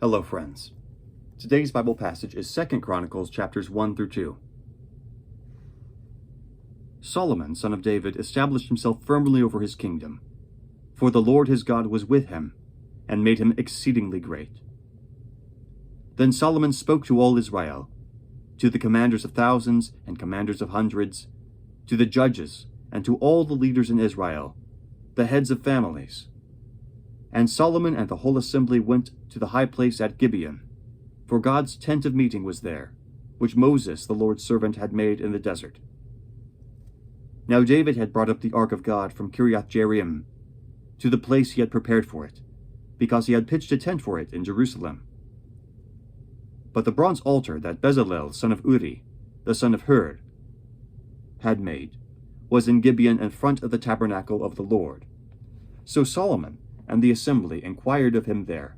Hello friends. Today's Bible passage is 2 Chronicles chapters 1 through 2. Solomon, son of David, established himself firmly over his kingdom, for the Lord his God was with him, and made him exceedingly great. Then Solomon spoke to all Israel, to the commanders of thousands and commanders of hundreds, to the judges, and to all the leaders in Israel, the heads of families. And Solomon and the whole assembly went to the high place at Gibeon, for God's tent of meeting was there, which Moses, the Lord's servant, had made in the desert. Now David had brought up the ark of God from Kiriath-Jearim to the place he had prepared for it, because he had pitched a tent for it in Jerusalem. But the bronze altar that Bezalel, son of Uri, the son of Hur, had made, was in Gibeon in front of the tabernacle of the Lord. So Solomon and the assembly inquired of him there.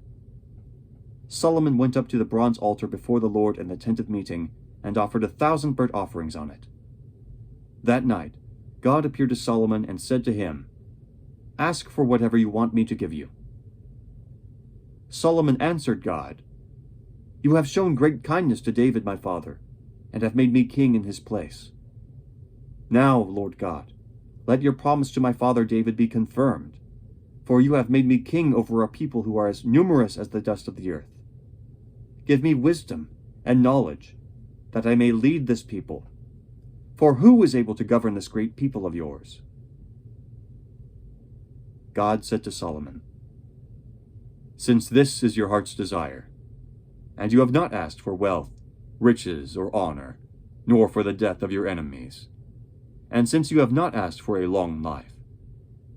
Solomon went up to the bronze altar before the Lord in the tent of meeting, and offered 1,000 burnt offerings on it. That night God appeared to Solomon and said to him, "Ask for whatever you want me to give you." Solomon answered God, "You have shown great kindness to David my father, and have made me king in his place. Now, Lord God, let your promise to my father David be confirmed, for you have made me king over a people who are as numerous as the dust of the earth. Give me wisdom and knowledge, that I may lead this people. For who is able to govern this great people of yours?" God said to Solomon, "Since this is your heart's desire, and you have not asked for wealth, riches, or honor, nor for the death of your enemies, and since you have not asked for a long life,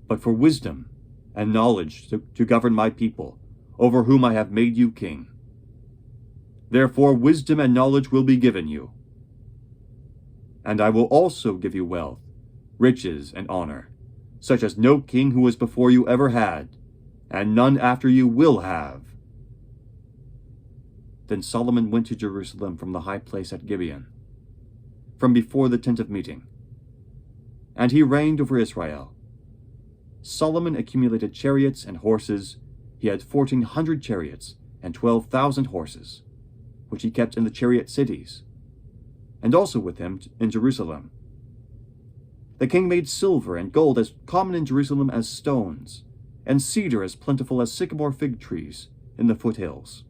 but for wisdom and knowledge to govern my people, over whom I have made you king. Therefore wisdom and knowledge will be given you. And I will also give you wealth, riches, and honor, such as no king who was before you ever had, and none after you will have." Then Solomon went to Jerusalem from the high place at Gibeon, from before the tent of meeting, and he reigned over Israel. Solomon accumulated chariots and horses. He had 1,400 chariots and 12,000 horses, which he kept in the chariot cities, and also with him in Jerusalem. The king made silver and gold as common in Jerusalem as stones, and cedar as plentiful as sycamore fig trees in the foothills.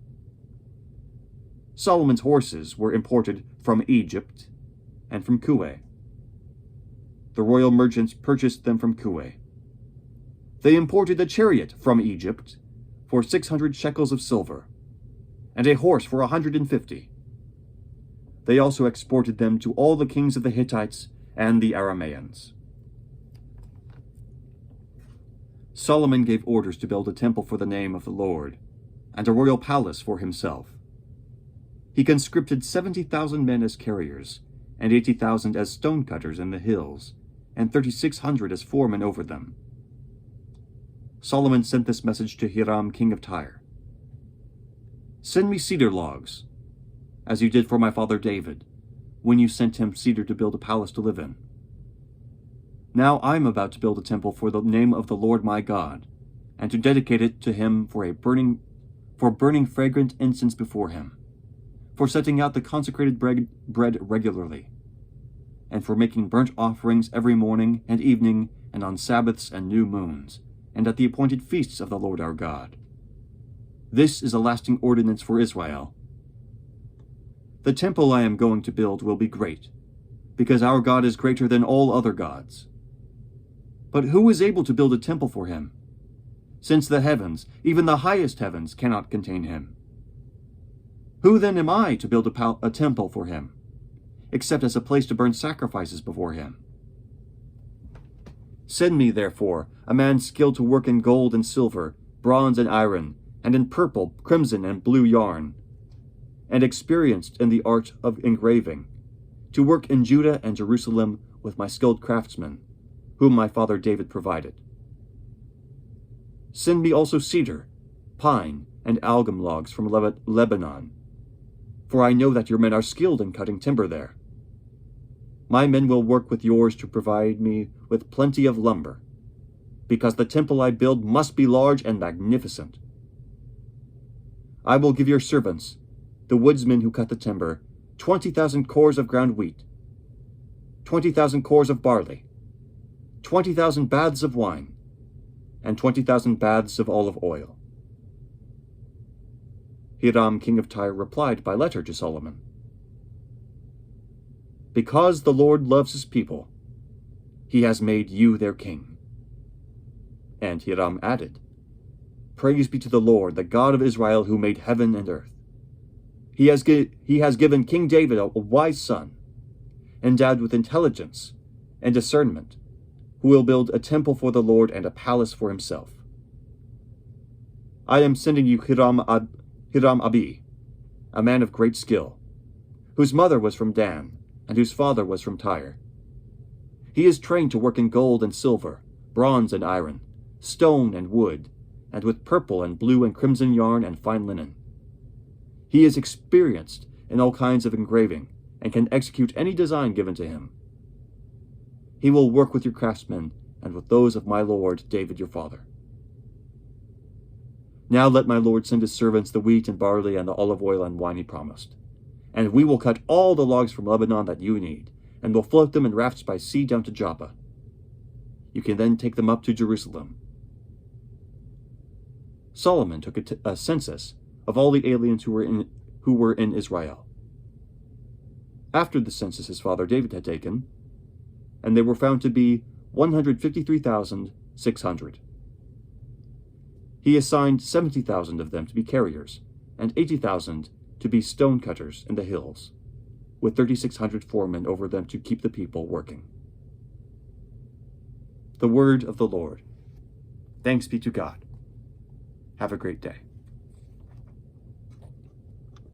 Solomon's horses were imported from Egypt and from Kuwait. The royal merchants purchased them from Kuwait. They imported a chariot from Egypt for 600 shekels of silver, and a horse for 150. They also exported them to all the kings of the Hittites and the Arameans. Solomon gave orders to build a temple for the name of the Lord, and a royal palace for himself. He conscripted 70,000 men as carriers, and 80,000 as stonecutters in the hills, and 3,600 as foremen over them. Solomon sent this message to Hiram, king of Tyre: "Send me cedar logs, as you did for my father David, when you sent him cedar to build a palace to live in. Now I am about to build a temple for the name of the Lord my God, and to dedicate it to him for burning fragrant incense before him, for setting out the consecrated bread regularly, and for making burnt offerings every morning and evening, and on Sabbaths and new moons, and at the appointed feasts of the Lord our God. This is a lasting ordinance for Israel. The temple I am going to build will be great, because our God is greater than all other gods. But who is able to build a temple for him, since the heavens, even the highest heavens, cannot contain him? Who then am I to build a temple for him, except as a place to burn sacrifices before him? Send me, therefore, a man skilled to work in gold and silver, bronze and iron, and in purple, crimson, and blue yarn, and experienced in the art of engraving, to work in Judah and Jerusalem with my skilled craftsmen, whom my father David provided. Send me also cedar, pine, and algum logs from Lebanon, for I know that your men are skilled in cutting timber there. My men will work with yours to provide me with plenty of lumber, because the temple I build must be large and magnificent. I will give your servants, the woodsmen who cut the timber, 20,000 cores of ground wheat, 20,000 cores of barley, 20,000 baths of wine, and 20,000 baths of olive oil. Hiram, king of Tyre, replied by letter to Solomon, Because the Lord loves his people, he has made you their king. And Hiram added, Praise be to the Lord, the God of Israel, who made heaven and earth. He has given King David a wise son, endowed with intelligence and discernment, who will build a temple for the Lord and a palace for himself. I am sending you Hiram Abi, a man of great skill, whose mother was from Dan, and whose father was from Tyre. He is trained to work in gold and silver, bronze and iron, stone and wood, and with purple and blue and crimson yarn and fine linen. He is experienced in all kinds of engraving, and can execute any design given to him. He will work with your craftsmen and with those of my lord David your father. Now let my lord send his servants the wheat and barley and the olive oil and wine he promised. And we will cut all the logs from Lebanon that you need, and will float them in rafts by sea down to Joppa. You can then take them up to Jerusalem. Solomon took a census of all the aliens who were in Israel. After the census his father David had taken, and they were found to be 153,600. He assigned 70,000 of them to be carriers, and 80,000 to be stone cutters in the hills, with 3,600 foremen over them to keep the people working. The word of the Lord. Thanks be to God. Have a great day.